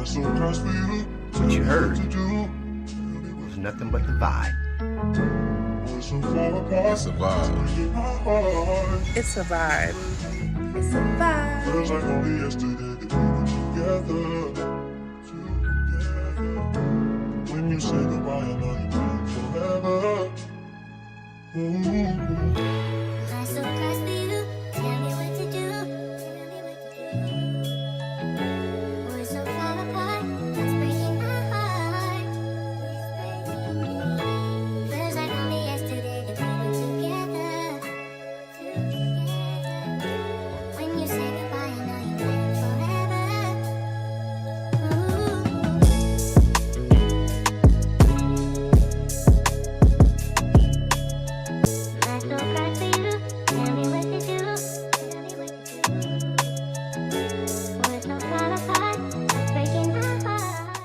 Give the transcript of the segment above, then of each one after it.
What you heard was nothing but the vibe. It's a vibe. It's a vibe. It's a vibe. Feels like only yesterday that we were together. When you say goodbye, I know you mean forever. I'm so close to you. Tell me what to do. We're so far apart. It's breaking my heart. Feels like only yesterday that we were together. When you say goodbye, I know you meant forever. I'm so close to you. Tell me what to do. We're so far apart. It's breaking my heart.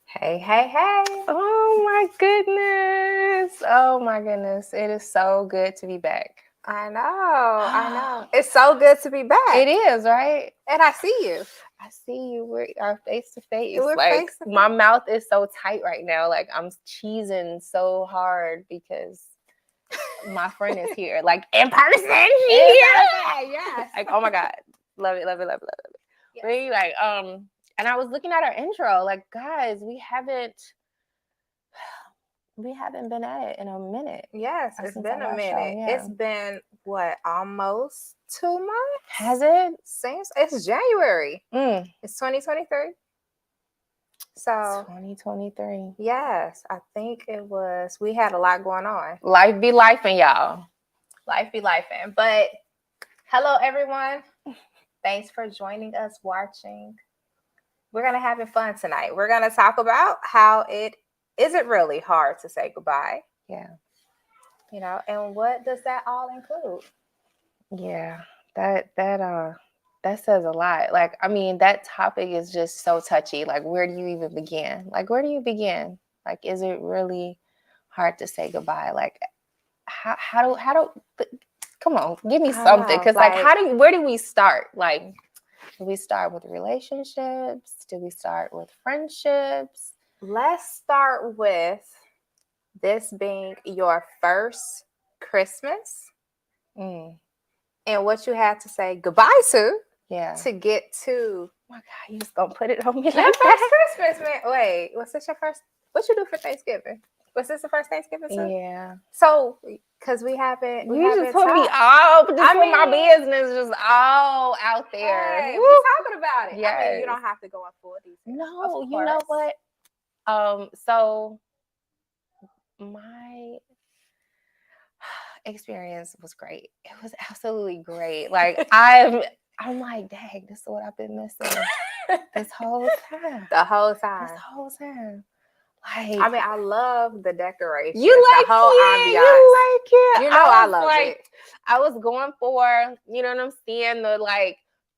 Hey, hey, hey. Oh my goodness. Oh my goodness. It is so good to be back. I know. It's so good to be back. It is, right? And I see you. I see you. We are face to face. We're Like face to my face. mouth is so tight right now. Like I'm cheesing so hard because my friend is here. Like in person. Yes. Like, oh my God. Love it, love it, love it, love it. Yes. Really, like, and I was looking at our intro, like, guys, we haven't been at it in a minute. Yes, it's Since been our a last minute. show, yeah. It's been what, almost 2 months? Has it? Seems it's January. It's 2023. So 2023. yes, I think it was. We had a lot going on. Life be lifing, y'all. Life be lifing. But hello, everyone. Thanks for joining us, watching. We're gonna have fun tonight. We're gonna talk about how it isn't really hard to say goodbye. Yeah. You know, and what does that all include? Yeah. That says a lot. Like, I mean, that topic is just so touchy. Like, where do you even begin? Like, where do you begin? Like, is it really hard to say goodbye? Like, how do come on, give me I don't something. know, Because like like- where do we start? Like, do we start with relationships? Do we start with friendships? Let's start with this being your first Christmas Mm, and what you had to say goodbye to yeah. get to Oh my God, you just gonna put it on me like your first that? Christmas, man. Wait, was this your first? What you do for Thanksgiving? Was this the first Thanksgiving? Too? Yeah. So, because we haven't, You just put me talked. all, just I put my mean- business just all out there. Hey, Woo. we talking about it. I mean, Yes. you don't have to go in full detail. No, Of you know course. what? So my experience was great. It was absolutely great. Like I'm like, dang, this is what I've been missing this whole time. The whole time. This whole time. Like, I mean, I love the decorations. you like the whole it. ambiance. You like it. You know I was love like, it. I was going for, you know what I'm saying, the like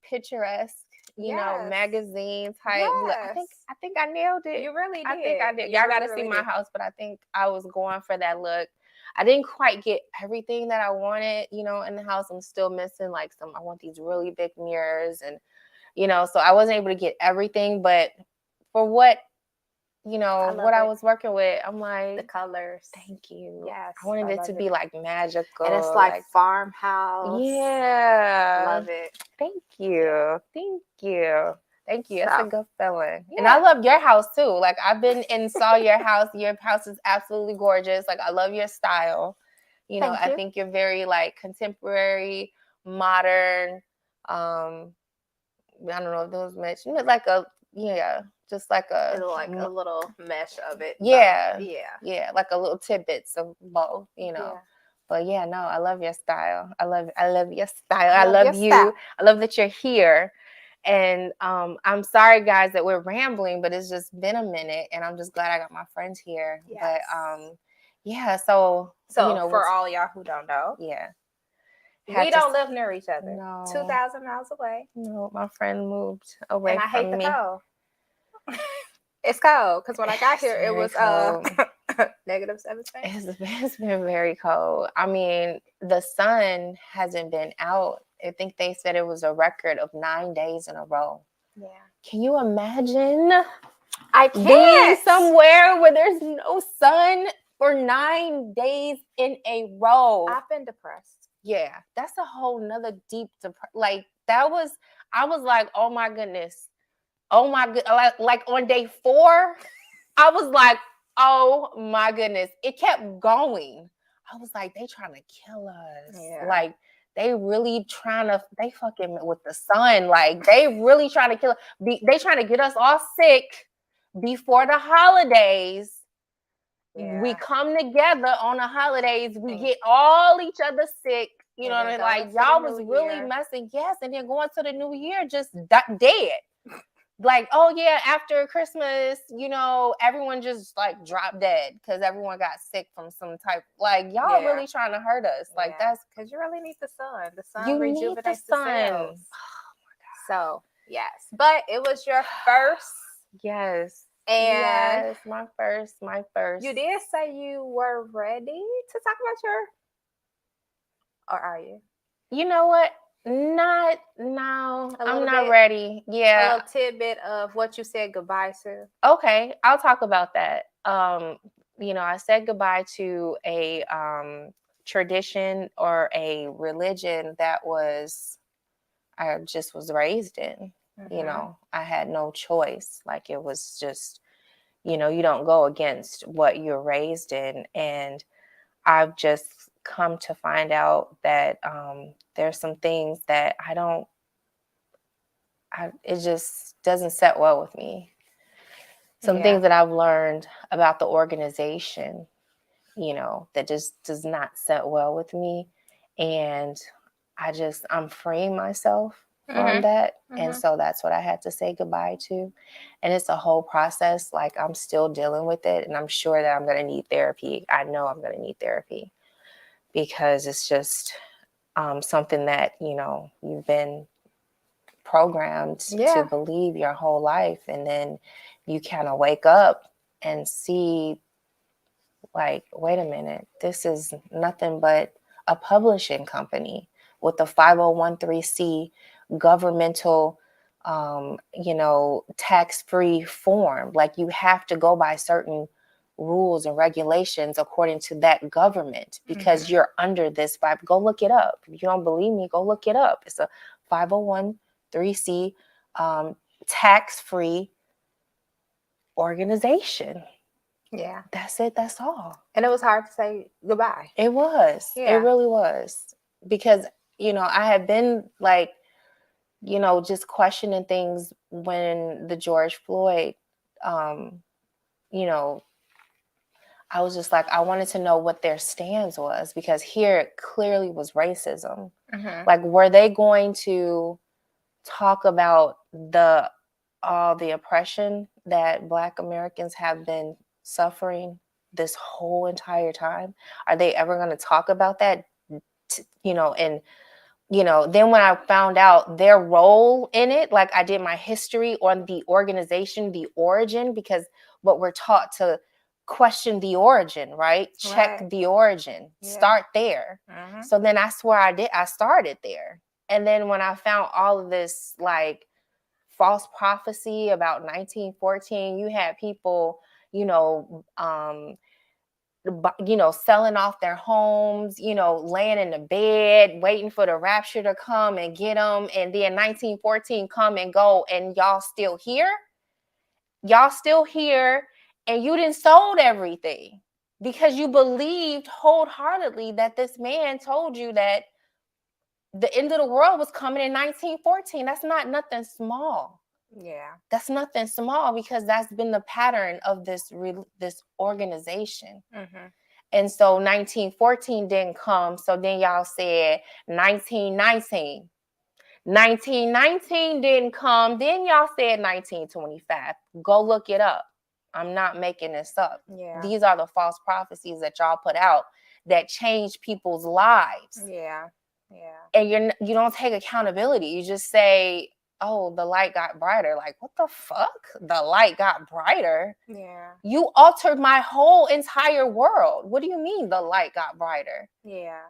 picturesque, you know, Yes. magazine type. Look, I Yes. think I nailed it. You really did. I think I did. You Y'all got to really, see really my did. house, but I think I was going for that look. I didn't quite get everything that I wanted, you know, in the house. I'm still missing like I want these really big mirrors and, you know, so I wasn't able to get everything, but for what, you know, love what I it. was working with, I'm The like, colors. thank you. Yes, I wanted I it to love be it. like magical. And it's like farmhouse. yeah. Love it. Thank you. Thank you. Thank you. It's a So, good feeling. And yeah. I love your house too. Like I've been and saw your house. Your house is absolutely gorgeous. Like I love your style. You know, Thank I you. think you're very like contemporary, modern. I don't know if those match. You know, like a just like a like a little mesh of it. Yeah. Yeah. like a little tidbits of both, you know. Yeah. But yeah, no, I love your style. I love your style. I I love love your you. style. I love that you're here. And I'm sorry guys that we're rambling, but it's just been a minute and I'm just glad I got my friends here. Yes. But yeah, so So you know, for all y'all who don't know, yeah. we don't live near each other. No. 2,000 miles away. No, my friend moved away And I hate from the me. cold. It's cold because when I got here, it Very was cold. Negative 17. It's been very cold. I mean, the sun hasn't been out. I think they said it was a record of 9 days in a row. Yeah. Can you imagine I being can't. somewhere where there's no sun for 9 days in a row? I've been depressed. Yeah, that's a whole nother deep like that was. I was like, oh my goodness, oh my good. Like on day 4, I was like, oh my goodness. It kept going. I was like, they trying to kill us. Yeah. Like they really they fucking with the sun. Like they really trying to kill us. They trying to get us all sick before the holidays. Yeah. We come together on the holidays. We And- get all each other sick. You And know what I then mean? going Like to the y'all new was really year. messing. Yes. And then going to the new year just dead. Like, oh yeah, after Christmas, you know, everyone just like dropped dead because everyone got sick from some type. Like y'all Yeah. really trying to hurt us. Like Yeah. that's because you really need the sun. The sun you need rejuvenates the the sun. cells. So yes, but it was your first, Yes. and yes, my first. you did say you were ready to talk about your, or are you? You know what? Not now. A I'm little not bit? ready. A Yeah. little tidbit of what you said goodbye to. Okay, I'll talk about that. You know, I said goodbye to a tradition or a religion that I just was raised in. You Mhm. know, I had no choice. Like it was just, you know, you don't go against what you're raised in. And I've just come to find out that there's some things that it just doesn't set well with me. Some Yeah. things that I've learned about the organization, you know, that just does not set well with me. And I'm freeing myself from Mhm. that. And Mhm. so that's what I had to say goodbye to. And it's a whole process. Like I'm still dealing with it. And I'm sure that I'm going to need therapy. I know I'm going to need therapy because it's just something that, you know, you've been programmed Yeah. to believe your whole life. And then you kind of wake up and see, like, wait a minute, this is nothing but a publishing company with a 501(c) governmental, you know, tax-free form. Like you have to go by certain rules and regulations according to that government because you're under this vibe. Go look it up. If you don't believe me, go look it up. It's a 501(c) tax-free organization. Yeah. That's it. That's all. And it was hard to say goodbye. It was. Yeah. It really was. Because, you know, I had been like, you know, just questioning things when the George Floyd, you know, I was just like, I wanted to know what their stance was because here it clearly was racism. Mhm. Like, were they going to talk about all the oppression that Black Americans have been suffering this whole entire time? Are they ever going to talk about that? You know, and you know, then when I found out their role in it, like I did my history on the organization, the origin, because what we're taught to question the origin, right? Check Right. the origin, Yeah. start there. Mhm. So then that's where I started there. And then when I found all of this like false prophecy about 1914, you had people, you know, selling off their homes, you know, laying in the bed, waiting for the rapture to come and get them. And then 1914 come and go, and y'all still here. Y'all still here, and you didn't sold everything because you believed wholeheartedly that this man told you that the end of the world was coming in 1914. That's not nothing small. Yeah. That's nothing small because that's been the pattern of this organization. Mhm. And so 1914 didn't come. So then y'all said 1919. 1919 didn't come. Then y'all said 1925. Go look it up. I'm not making this up. Yeah. These are the false prophecies that y'all put out that change people's lives. Yeah. Yeah. And you don't take accountability. You just say, oh, the light got brighter. Like, what the fuck? The light got brighter? Yeah. You altered my whole entire world. What do you mean the light got brighter? Yeah.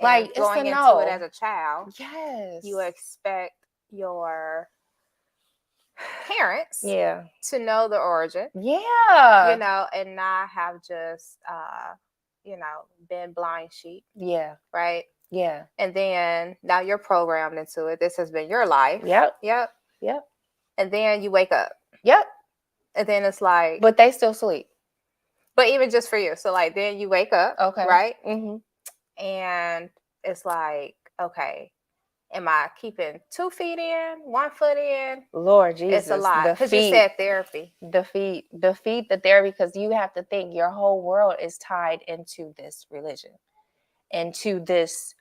Like, And it's going a into no. it as a child, Yes. you expect your parents Yeah. to know the origin, Yeah. and not have just been blind sheep, Yeah. right? Yeah. And then now you're programmed into it. This has been your life. Yep. Yep. Yep. And then you wake up. Yep. And then it's like, But they still sleep. but even just for you. So like then you wake up. Okay. Right? Mm-hmm. And it's like, okay, am I keeping 2 feet in, 1 foot in? Lord Jesus. It's a lot. The Because you feet. said therapy. The feet the therapy, because you have to think your whole world is tied into this religion, into this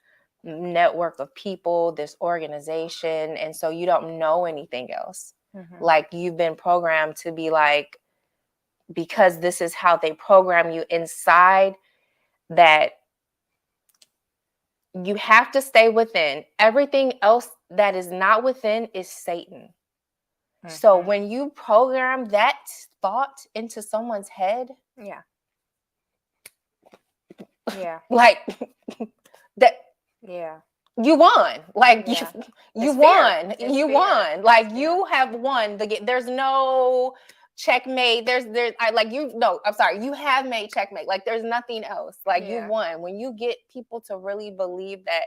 network of people, this organization, and so you don't know anything else. Mhm. Like, you've been programmed to be like, because this is how they program you inside, that you have to stay within. Everything else that is not within is Satan. So Mhm. when you program that thought into someone's head, Yeah. Yeah. like that, Yeah. you won. Like, Yeah. you It's fear. won. It's You fear. won. Like, It's you have won the game. There's no checkmate. I'm sorry. You have made checkmate. Like, there's nothing else. Like, you Yeah. won. When you get people to really believe that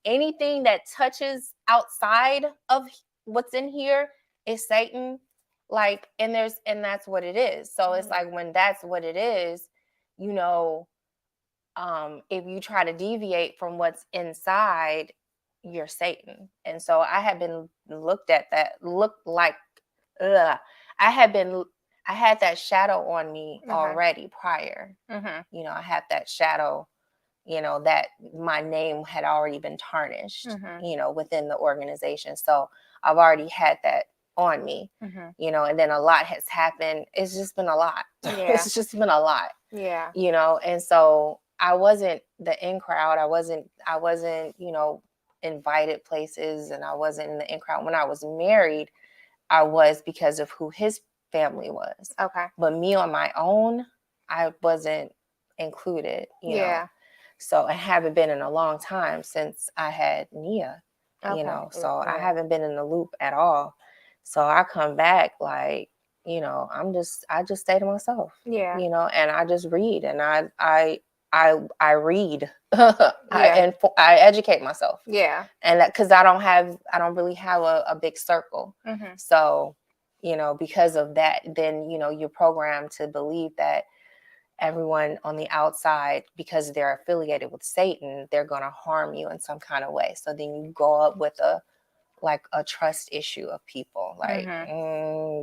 anything that touches outside of what's in here is Satan, like, and that's what it is. So it's like, when that's what it is, if you try to deviate from what's inside, you're Satan. And so I had been I had that shadow on me already prior. Mhm. I had that shadow, that my name had already been tarnished, Mhm. Within the organization. So I've already had that on me, Mhm. And then a lot has happened. It's just been a lot. Yeah. It's just been a lot. Yeah. And so I wasn't the in crowd. I wasn't, invited places, and I wasn't in the in crowd. When I was married, I was, because of who his family was. Okay. But me on my own, I wasn't included, Yeah. So I haven't been in a long time since I had Nia, Okay. so I Yeah. haven't been in the loop at all. So I come back like, I just stay to myself, Yeah. And I just read, and I read, I educate myself, Yeah. and because I don't really have a big circle, Mhm. so because of that, then you're programmed to believe that everyone on the outside, because they're affiliated with Satan, they're going to harm you in some kind of way. So then you go up with a trust issue of people, like,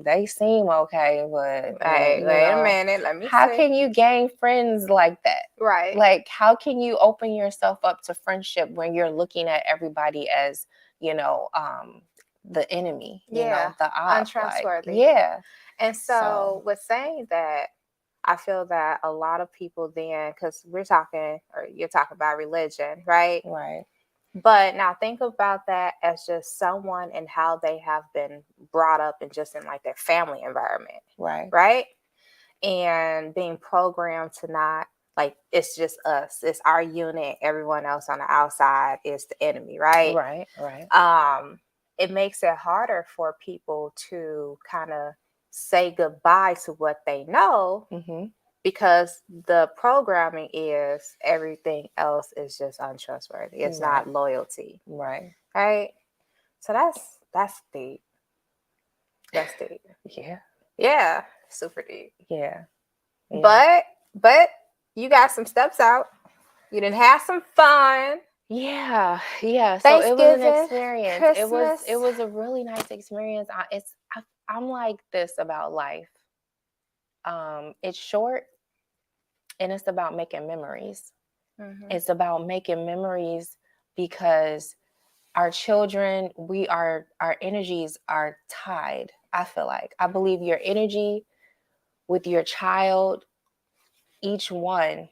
they seem okay, but Wait a minute. Let me how see. can you gain friends like that? Right. Like, how can you open yourself up to friendship when you're looking at everybody as, the enemy, Yeah. the op, Untrustworthy. like, yeah. And so with saying that, I feel that a lot of people then, because you're talking about religion, right? Right. But now think about that as just someone and how they have been brought up and just in like their family environment. Right. Right. And being programmed to not, like, it's just us, it's our unit, everyone else on the outside is the enemy. Right. Right. It makes it harder for people to kind of say goodbye to what they know, because the programming is everything else is just untrustworthy. It's not loyalty. Right. Right. So that's deep. That's deep. Yeah. Yeah. Super deep. Yeah. But you got some steps out. You didn't have some fun. Yeah. So it was an Thanksgiving, experience. Christmas. It was a really nice experience. I'm like this about life. It's short, and it's about making memories. It's about making memories because our children, our energies are tied. I feel like, I believe your energy with your child, each one,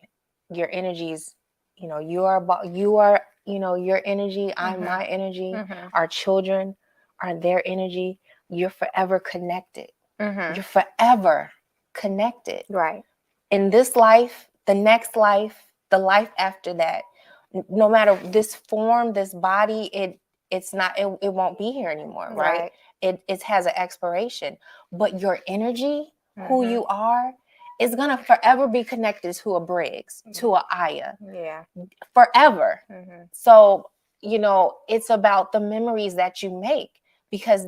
your energies, you are your energy, I'm my energy, our children are their energy, you're forever connected. Mm-hmm. You're forever connected. Right. In this life, the next life, the life after that, no matter this form, this body, it won't be here anymore, right? It has an expiration. But your energy, who Mhm. you are, is gonna forever be connected to a Briggs, to a Aya, Yeah. forever. Mm-hmm. So, it's about the memories that you make, because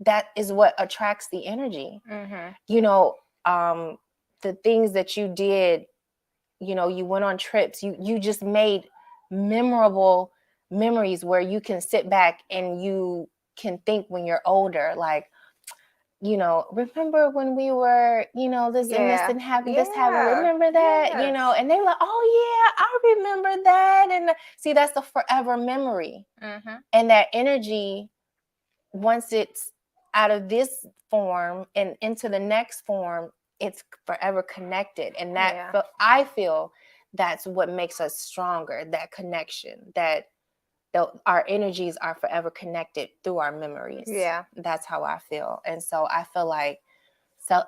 that is what attracts the energy. Mm-hmm. The things that you did, you went on trips, you just made memorable memories where you can sit back and you can think when you're older, like, remember when we were, this and this Yeah. and having this happened, Yeah. remember that, Yes. and they were like, oh yeah, I remember that. And see, that's the forever memory. Mm-hmm. And that energy, once it's out of this form and into the next form, it's forever connected. And that Yeah. I feel that's what makes us stronger, that connection, that our energies are forever connected through our memories. Yeah. That's how I feel. And so I feel like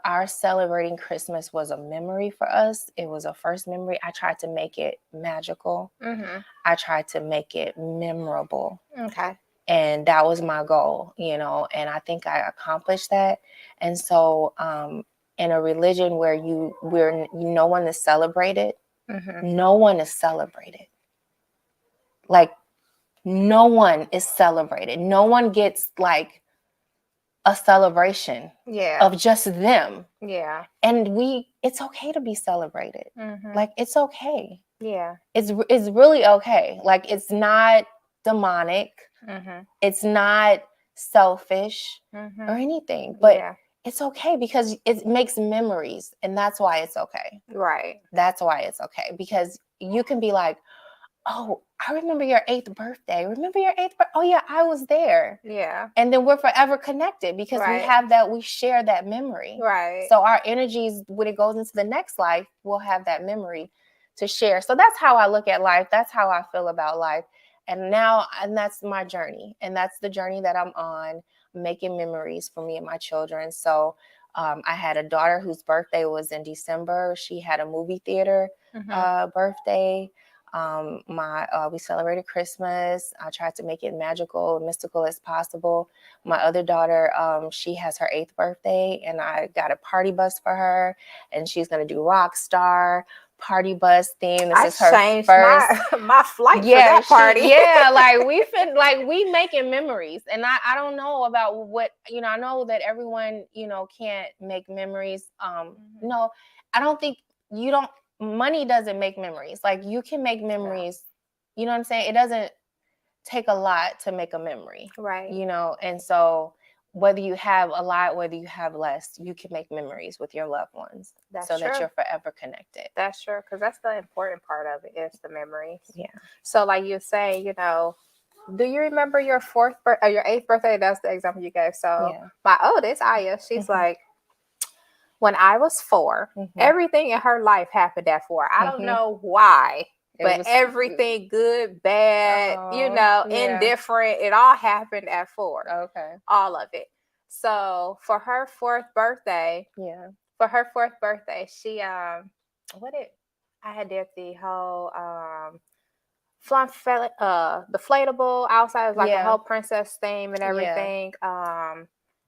our celebrating Christmas was a memory for us. It was a first memory. I tried to make it magical. Mm-hmm. I tried to make it memorable. Okay. And that was my goal, and I think I accomplished that. And so in a religion where no one is celebrated, Mm-hmm. no one is celebrated. Like, no one is celebrated. No one gets like a celebration Yeah. of just them. Yeah. And it's okay to be celebrated. Mm-hmm. Like, it's okay. Yeah. It's really okay. Like, it's not demonic. Mm-hmm. It's not selfish Mm-hmm. or anything, but yeah. it's okay because it makes memories, and that's why it's okay. Right. That's why it's okay, because you can be like, oh, I remember your 8th birthday. Remember your 8th birthday? Oh yeah, I was there. Yeah. And then we're forever connected because Right. we share that memory. Right. So our energies, when it goes into the next life, we'll have that memory to share. So that's how I look at life. That's how I feel about life. And that's my journey. And that's the journey that I'm on, making memories for me and my children. So I had a daughter whose birthday was in December. She had a movie theater Mm-hmm. birthday. We celebrated Christmas. I tried to make it magical and mystical as possible. My other daughter, she has her 8th birthday, and I got a party bus for her, and she's gonna do rock star party bus theme. This is her changed first my flight for that party. like we making memories. And I don't know about what, I know that everyone, can't make memories. No, I don't think money doesn't make memories. Like, you can make memories, you know what I'm saying? It doesn't take a lot to make a memory. Right. And so whether you have a lot, whether you have less, you can make memories with your loved ones. That's so true. that you're forever connected. That's true, because that's the important part of it, is the memories. Yeah. So like you say, do you remember your 8th birthday? That's the example you gave. So my oldest, Aya, she's like, when I was 4, everything in her life happened at 4. I don't know why, but everything, good, bad, indifferent, it all happened at 4. Okay. All of it. So for her 4th birthday, she I did the whole deflatable outside. It was like a whole princess theme and everything.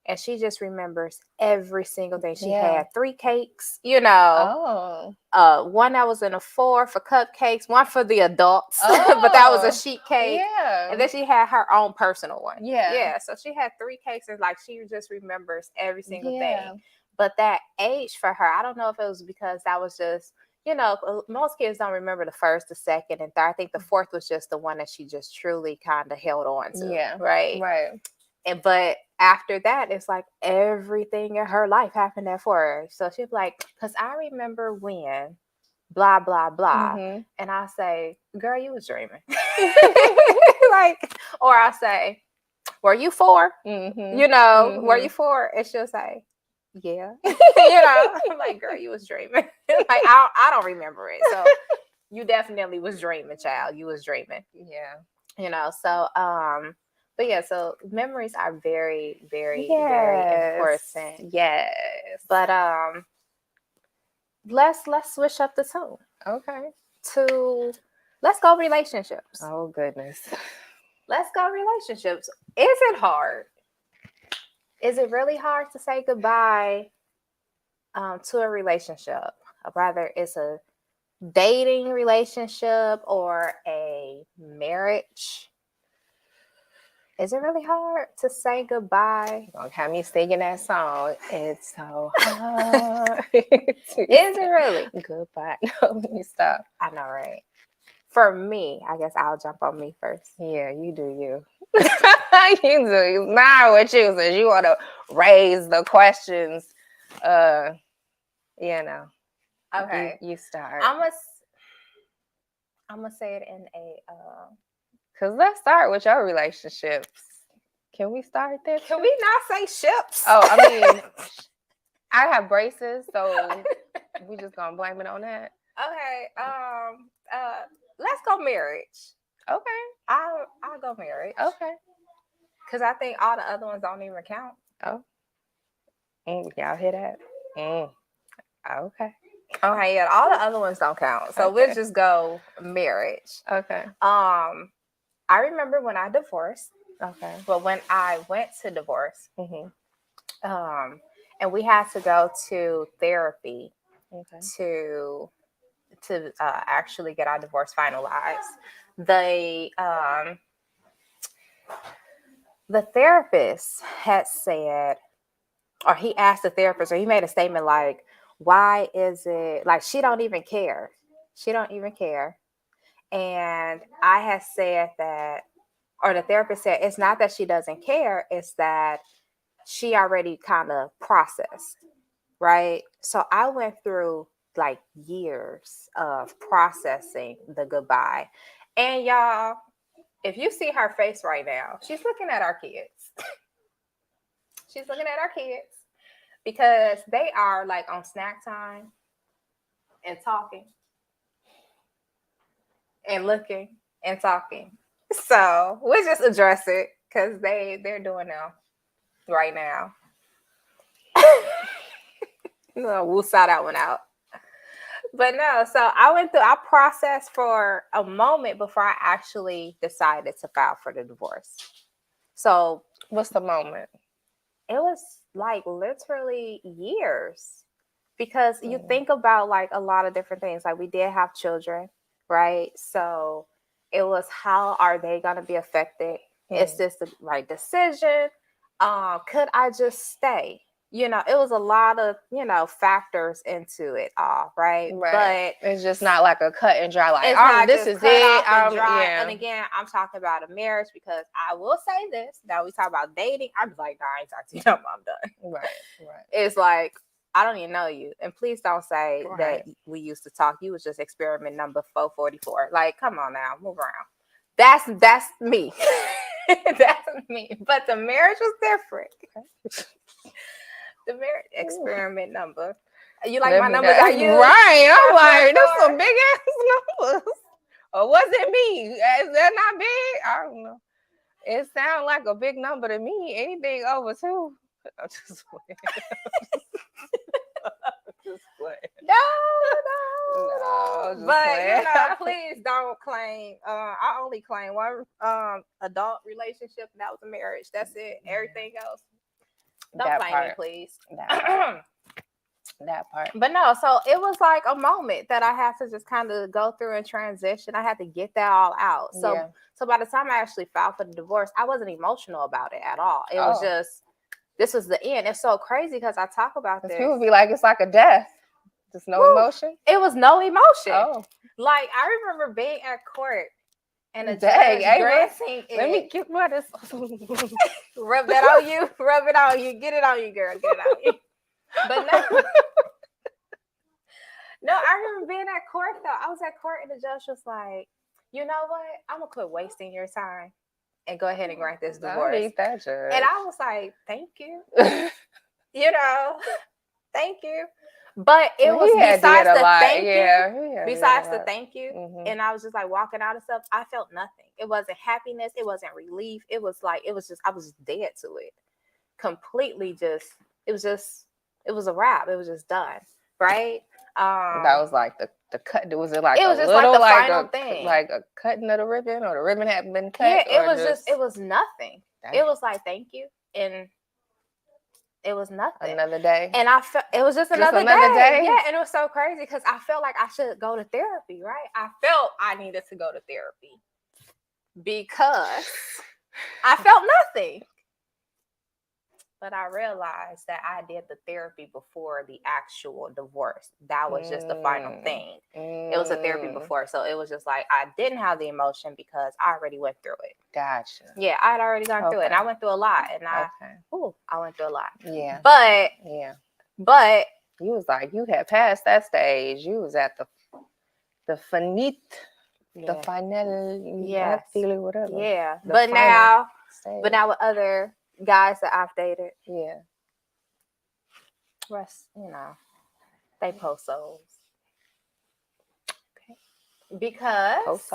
And she just remembers every single thing. She had 3 cakes, one that was in a 4 for cupcakes, one for the adults, but that was a sheet cake. Yeah. And then she had her own personal one. Yeah. So she had 3 cakes, and like, she just remembers every single thing. But that age for her, I don't know if it was because that was just, most kids don't remember the 1st, the 2nd, and 3rd. I think the 4th was just the one that she just truly kind of held on to. Yeah. Right. But after that, it's like everything in her life happened at 4. So she'd be like, because I remember when blah, blah, blah. And I say, girl, you was dreaming. Or I say, were you 4? Were you 4? And she'll say, yeah. I'm like, girl, you was dreaming. Like, I don't remember it. So you definitely was dreaming, child. You was dreaming. Yeah. So But yeah, so memories are very, very, very important. Yes. But let's switch up the tone Okay. to let's go relationships. Oh goodness. Let's go relationships. Is it hard? Is it really hard to say goodbye to a relationship? Whether it's a dating relationship or a marriage. Is it really hard to say goodbye? You're gonna have me singing that song. It's so hard. Is it really? Goodbye. No, let me stop. I know, right? For me, I guess I'll jump on me first. Yeah, you do you. You do. It's not what you said. You want to raise the questions. You know. Okay. You start. I'm gonna say it in a Cause let's start with your relationships. Can we start there? Can we not say ships? Oh, I mean, I have braces, so we just gonna blame it on that. Okay. Let's go marriage. Okay. I'll go marriage. Okay. Because I think all the other ones don't even count. Oh. Y'all hear that? Okay. Okay, yeah, all the other ones don't count. So Okay. we'll just go marriage. Okay. I remember when I divorced, Okay. but when I went to divorce, Mm-hmm. and we had to go to therapy Okay. to actually get our divorce finalized. The therapist had said, or he asked the therapist, or he made a statement like, why is it like she don't even care? She don't even care. And I had said that, or the therapist said, it's not that she doesn't care, it's that she already kind of processed, right? So I went through like years of processing the goodbye. And y'all, if you see her face right now, she's looking at our kids. She's looking at our kids because they are like on snack time and talking and looking and talking. So we'll just address it because they're doing them right now. No, we'll sort that one out. But no, so I processed for a moment before I actually decided to file for the divorce. So What's the moment? it was like literally years because you Mm. think about like a lot of different things. Like we did have children, right? So it was, how are they going to be affected? Is this the right decision? Could I just stay? You know, it was a lot of, factors into it all, right? Right. But It's just not like a cut and dry. Like, it's oh, not this just is cut it. off and dry. Yeah. And again, I'm talking about a marriage because I will say this. Now we talk about dating. I'm like, nah, I ain't talking to you. I'm done. Right. Right. It's like, I don't even know you. And please don't say Right. that we used to talk. You was just experiment number 444. Like, come on now, move around. That's me. That's me. But the marriage was different. The marriage experiment number. You like my numbers I use? Right. I'm like, That's that's some big ass numbers. Or was it me? Is that not big? I don't know. It sounds like a big number to me. Anything over 2. I'm just playing. Just playing. No. I'm just But playing. please don't claim. I only claim one adult relationship, and that was a marriage. That's it. Everything else, don't That claim part. it, please. That part. But no, so it was like a moment that I had to just kind of go through and transition. I had to get that all out. So Yeah. so by the time I actually filed for the divorce, I wasn't emotional about it at all. It was just, this was the end. It's so crazy because I talk about this. People be like, it's like a death. Just no Woo. emotion. It was no emotion. Oh, Like, I remember being at court and a Dang, judge hey, granting let me it. get my this. Rub that on you. Rub it on you. Get it on you, girl. Get it on you. But no. No, I remember being at court, though. I was at court and the judge was like, you know what? I'm going to quit wasting your time and go ahead and grant this I divorce. need that judge. And I was like, thank you. Thank you. But it was He had besides did a the lot. thank you. Yeah, he had did Besides a the lot. thank you, Mhm. and I was just like walking out and stuff, I felt nothing. It wasn't happiness, it wasn't relief. It was like I was just dead to it. Completely just it was a wrap. It was just done. Right? That was like the cut. Was it like it a was just like little the like final a thing. like a cutting of the ribbon, or the ribbon hadn't been cut? Yeah, it or was just it was nothing. It Dang. was like thank you, and it was nothing. Another day. And I felt it was just another, another day? Yeah, and it was so crazy because I felt like I should go to therapy, right? I felt I needed to go to therapy because I felt nothing. But I realized that I did the therapy before the actual divorce. That was just the final thing. It was a therapy before. So it was just like I didn't have the emotion because I already went through it. Gotcha. Yeah, I had already gone through it. And Okay. I went through a lot. And I went through a lot. Yeah. But You was like, you had passed that stage. You was at the finite, the final, Yes. whatever. Yeah. The But final stage. now with other guys that I've dated, Yeah. rest, they post those. Okay. Because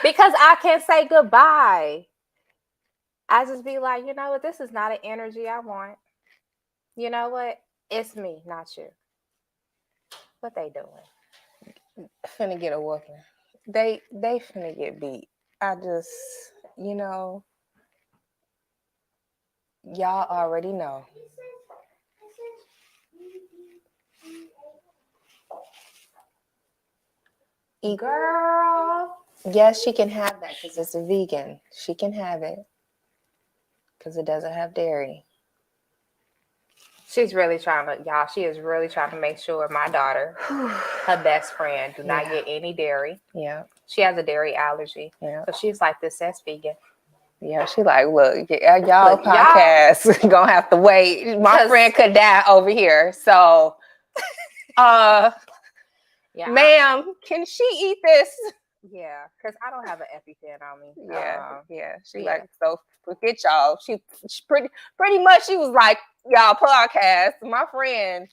because I can't say goodbye. I just be like, you know what, this is not an energy I want. You know what? It's me, not you. What they doing? Finna get a whooping. They finna get beat. I just, y'all already know. Girl. Yes, she can have that because it's a vegan. She can have it because it doesn't have dairy. She's really trying to, y'all, she is really trying to make sure my daughter, her best friend, do not get any dairy. Yeah. She has a dairy allergy. Yeah. So she's like, this says vegan. Yeah, she like, look, y'all podcast gonna have to wait. My friend could die over here. So, ma'am, can she eat this? Yeah, because I don't have an EpiPen on me. Yeah. She like, so forget y'all. She pretty much she was like, y'all podcast. My friend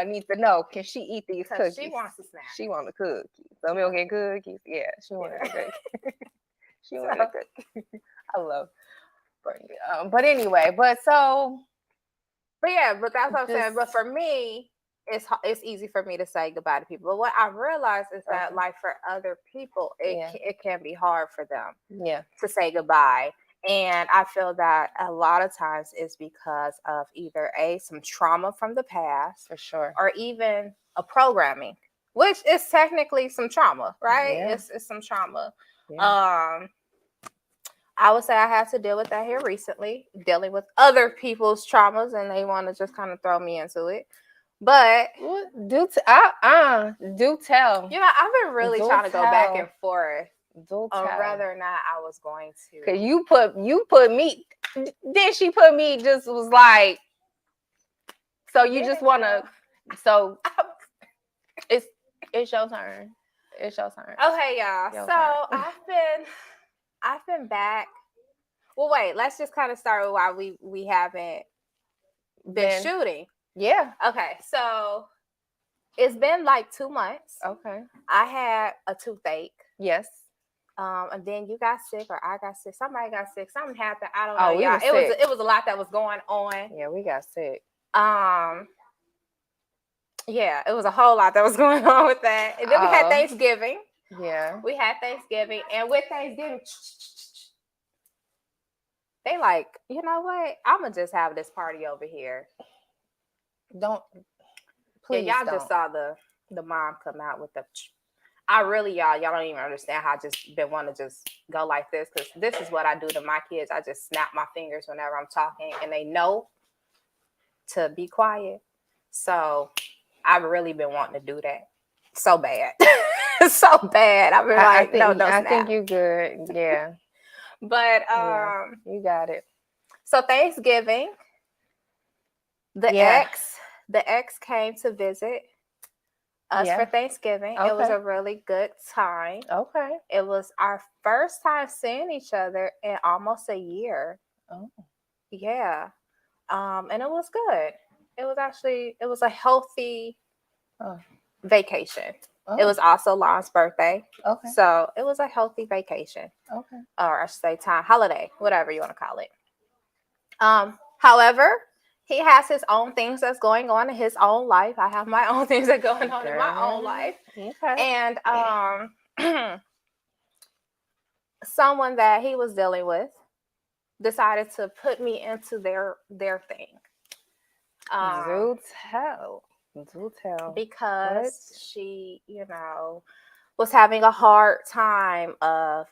needs to know, can she eat these cookies? She wants a snack. She want the cookies. Some milk and cookies. Yeah, she wanted the cookies. She wanted the cookies. I love Bernie. But anyway, but that's what I'm saying. But for me, it's easy for me to say goodbye to people. But what I realized is that, like, for other people, it can be hard for them to say goodbye. And I feel that a lot of times it's because of either some trauma from the past, for sure, or even a programming, which is technically some trauma, right? Yeah. It's some trauma. Yeah. I would say I had to deal with that here recently, dealing with other people's traumas, and they want to just kind of throw me into it. But do tell. I've been really trying to go back and forth on whether or not I was going to. Cause you put me. Then she put me. Just was like. So you just wanna. So it's your turn. It's your turn. Okay, y'all. So I've been back. Well, wait. Let's just kind of start with why we haven't been shooting. Yeah. Okay. So it's been like 2 months. Okay. I had a toothache. Yes. And then you got sick, or I got sick. Somebody got sick. Something happened. I don't know, y'all. It was a lot that was going on. Yeah, we got sick. Yeah, it was a whole lot that was going on with that. And then we had Thanksgiving. Yeah. We had Thanksgiving, and with Thanksgiving, they like, you know what? I'm gonna just have this party over here. Please, y'all just saw the mom come out with the. I really, y'all don't even understand how I just been wanting to just go like this, because this is what I do to my kids. I just snap my fingers whenever I'm talking, and they know to be quiet. So I've really been wanting to do that so bad. So bad. I've been like, no, don't snap. I think you're good. Yeah. But you got it. So Thanksgiving, the ex came to visit us for Thanksgiving. Okay. It was a really good time. Okay. It was our first time seeing each other in almost a year. Oh. Yeah. And it was good. It was a healthy Oh. vacation. Oh, It was also Lon's birthday. okay. So it was a healthy vacation. Okay. Or I should say holiday, whatever you want to call it. However, he has his own things that's going on in his own life. I have my own things that are going on in my own life. Okay. And someone that he was dealing with decided to put me into their thing. Do tell. Do tell. Because she, was having a hard time of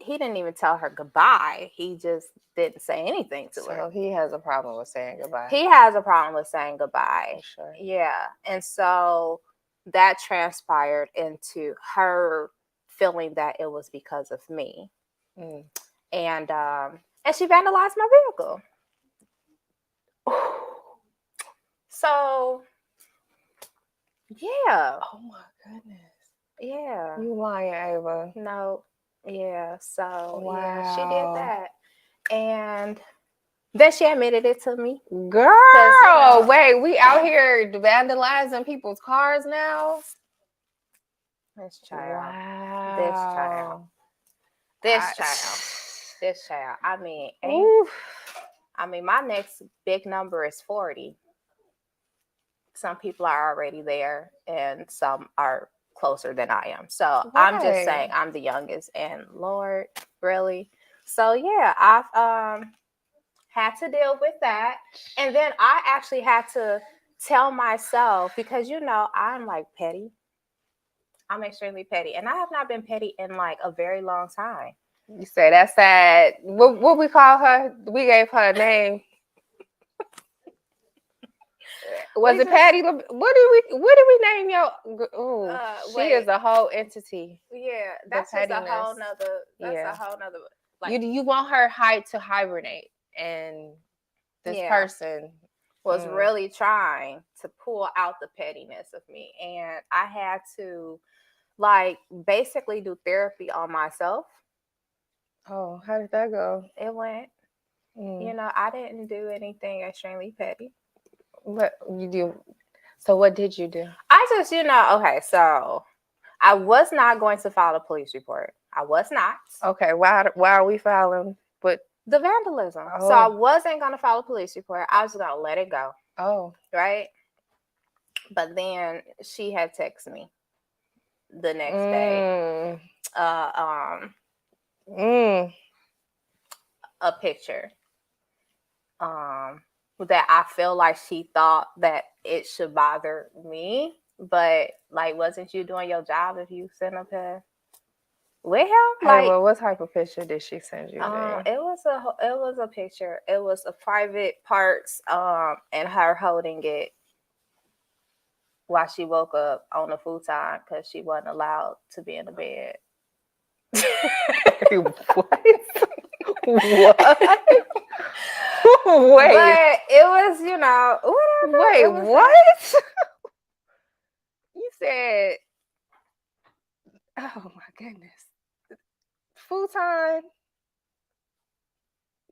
he didn't even tell her goodbye. He just didn't say anything to her. So he has a problem with saying goodbye. He has a problem with saying goodbye. For sure. Yeah. And so that transpired into her feeling that it was because of me. Mm. And she vandalized my vehicle. So yeah. Oh my goodness. Yeah. You lying, Ava. No. Yeah. So yeah, she did Wow. that. And then she admitted it to me. Girl, wait, we out here vandalizing people's cars now? This child. Wow. This child. I mean, Oof. my next big number is 40. Some people are already there and some are closer than I am. So I'm just saying I'm the youngest, and Lord, really? So yeah, I've had to deal with that. And then I actually had to tell myself, because I'm like petty. I'm extremely petty. And I have not been petty in like a very long time. You say that's sad. What we call her? We gave her a name. Was it Patty? What did we name your? Ooh, she is a whole entity. Yeah, that's just a whole nother. That's a whole nother. Like, you want her to hibernate, and this person was really trying to pull out the pettiness of me, and I had to basically do therapy on myself. Oh, how did that go? It went. I didn't do anything extremely petty. What you do? So what did you do? I just, okay, so I was not going to file a police report. I was not. Okay, why are we filing? But the vandalism. Oh. So I wasn't going to file a police report. I was going to let it go. Oh. Right? But then she had texted me the next day. A picture. That I feel like she thought that it should bother me, but wasn't you doing your job if you sent up here with him? Well, what type of picture did she send you? It was a picture. It was a private parts, and her holding it while she woke up on the futon because she wasn't allowed to be in the bed. What? What? Wait. But it was, whatever. Wait, what? You said, oh my goodness. Futon,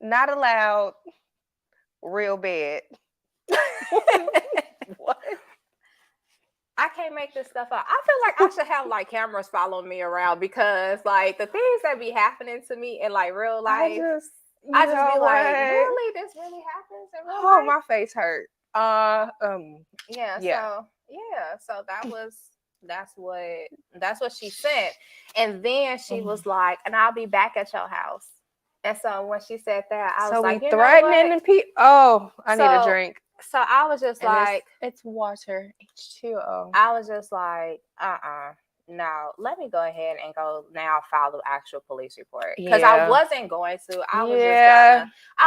not allowed, real bed. What? I can't make this stuff up. I feel like I should have cameras following me around, because the things that be happening to me in real life, I just be like, really? This really happens in real life? Oh, my face hurt. So that's what she said. And then she was like, and I'll be back at your house. And so when she said that, I was like, threatening the people. Oh, I need a drink. So I was just it's water, H2O. I was just like, no, let me go ahead and go now file the actual police report, because I wasn't going to. I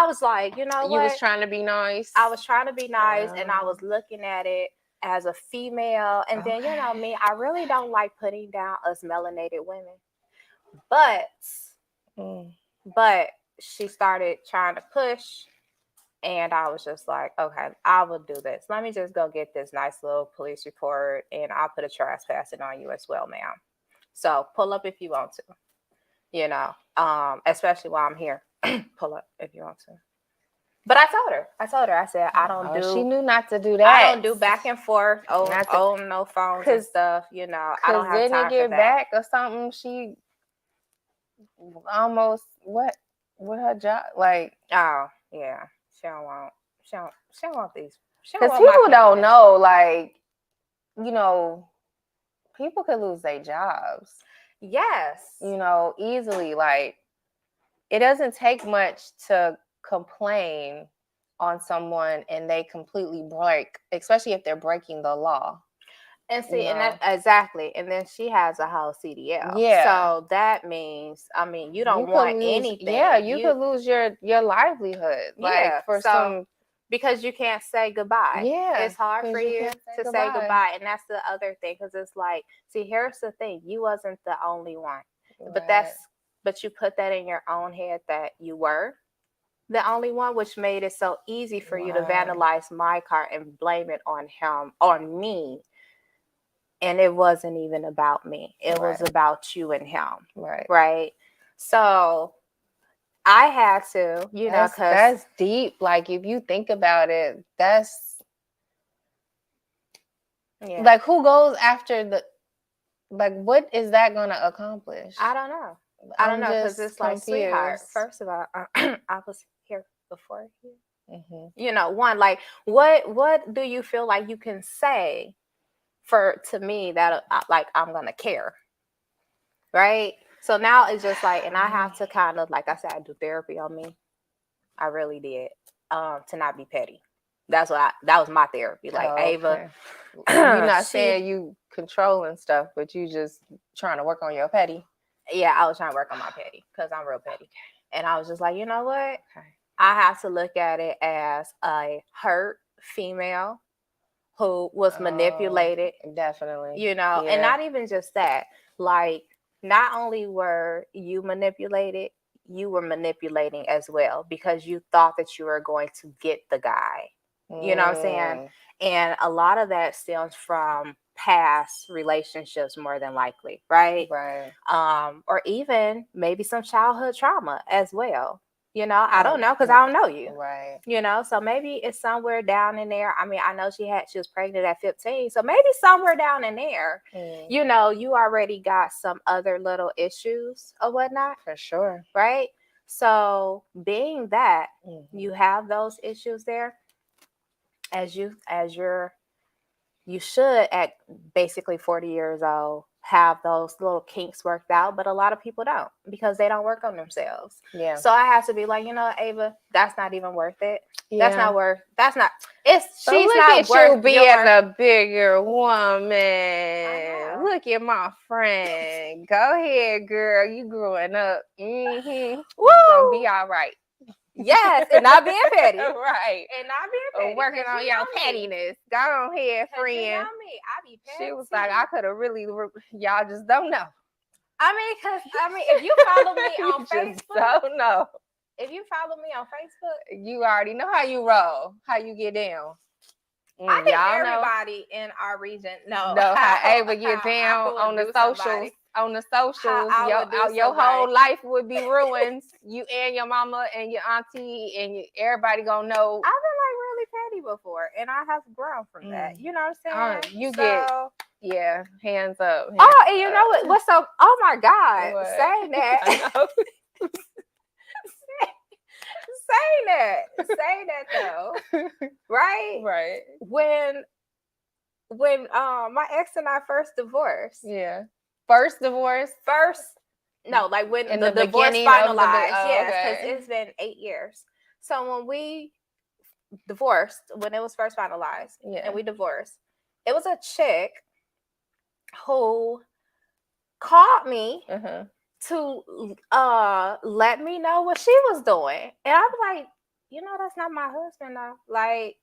was like, you know what? You was trying to be nice. I was trying to be nice, and I was looking at it as a female, and then me, I really don't like putting down us melanated women, but she started trying to push. And I was just like, okay, I will do this. Let me just go get this nice little police report, and I'll put a trespassing on you as well, ma'am. So pull up if you want to, especially while I'm here. Pull up if you want to. But I told her, I said, I don't Oh, she do, knew not to do that. I don't do back and forth Not to- on no phones and 'cause- stuff. You know, I Cause don't have didn't time it get for that. back or something? She almost what her job like? Oh yeah, she don't want these. She don't Because want my people don't pettiness. know, like, you know, people could lose their jobs, Yes. you know, easily. Like, it doesn't take much to complain on someone and they completely break, especially if they're breaking the law. And see, you and know. that exactly, and then she has a whole CDL. Yeah. So that means, I mean, you don't could want lose- anything. Yeah, you could lose your livelihood, like Yeah, for so- some. because you can't say goodbye. Yeah, It's hard 'cause for you you can't to say say goodbye. goodbye, and that's the other thing. Because it's like, see, here's the thing: you wasn't the only one, Right. but you put that in your own head that you were the only one, which made it so easy for you to Wow. vandalize my car and blame it on him, on me. And it wasn't even about me. It was Right. about you and him. Right. Right. So I had to, you know, because That's deep. Like, if you think about it, that's yeah, like, who goes after the, like, what is that going to accomplish? I don't know. I don't I'm know, because just it's like, sweetheart, confused. first of all, I was here before you. Mhm. You know, one, like, what do you feel like you can say to me that like I'm gonna care, right? So now it's just like, and I have to kind of, like I said, I do therapy on me. I really did, to not be petty. That was my therapy. Like, Oh, Ava, okay. You're not she- saying you controlling stuff, but you just trying to work on your petty. yeah, I was trying to work on my petty because I'm real petty, and I was just like, you know what? Okay. I have to look at it as a hurt female who was manipulated, Definitely. you know, Yeah. and not even just that. Like, not only were you manipulated, you were manipulating as well because you thought that you were going to get the guy. You know what I'm saying? Mm. And a lot of that stems from past relationships, more than likely, right? Right. Or even maybe some childhood trauma as well. You know, I don't know, because I don't know you. Right. You know, so maybe it's somewhere down in there. I mean, I know she was pregnant at 15, so maybe somewhere down in there, Mm. you know, you already got some other little issues or whatnot, For sure. right? So being that Mhm. you have those issues there, you should at basically 40 years old have those little kinks worked out, but a lot of people don't because they don't work on themselves. Yeah. So I have to be like, you know, Ava, that's not even worth it. That's Yeah. not worth. She's So look not at worth you being the bigger woman. know. Look at my friend. Go ahead, girl. You growing up. Mm-hmm. You Woo! gonna be all right. Yes, and not being petty. Right. And not being petty. Or working 'cause on you your know me. pettiness. Go ahead, 'Cause you friend. know me, I be petty. She was like, I could have really, y'all just don't know. If you follow me You on just Facebook, don't know. if you follow me on Facebook, You already know how you roll, how you get down. I think y'all know. everybody in our region know How Ava get how I down would on the do socials. somebody. On the socials, I would do your whole somebody. life would be ruined. You and your mama and your auntie and everybody gonna know. I've been like really petty before, and I have grown from that. You know what I'm saying? You get So- hands up. Oh, and you know what? What's so? Oh my God! What? Saying that. I know. Saying that though, right? Right. When my ex and I first divorced, Yeah. First divorce. like when In the the divorce beginning of the finalized, oh, yes, because okay. it's been 8 years. So when we divorced, when it was first finalized, Yeah. and we divorced, it was a chick who called me Uh-huh. to let me know what she was doing, and I'm like, you know, that's not my husband though. Like,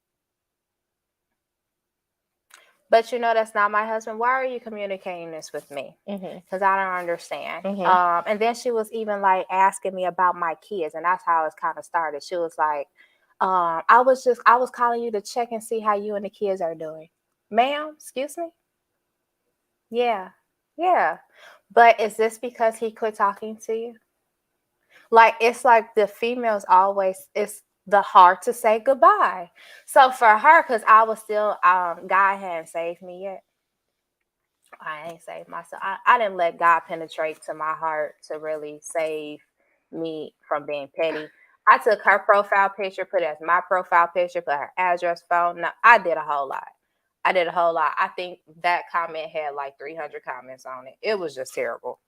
but you know, that's not my husband. Why are you communicating this with me? Mm-hmm. Because I don't understand. Mhm. And then she was even like asking me about my kids, and that's how it kind of started. She was like, I was calling you to check and see how you and the kids are doing. Ma'am, excuse me? Yeah. But is this because he quit talking to you? Like, it's like the females always, the hard to say goodbye. So for her, because I was still God hadn't saved me yet. I ain't saved myself. I didn't let God penetrate to my heart to really save me from being petty. I took her profile picture, put it as my profile picture, put her address, phone. No, I did a whole lot. I think that comment had like 300 comments on it. It was just terrible.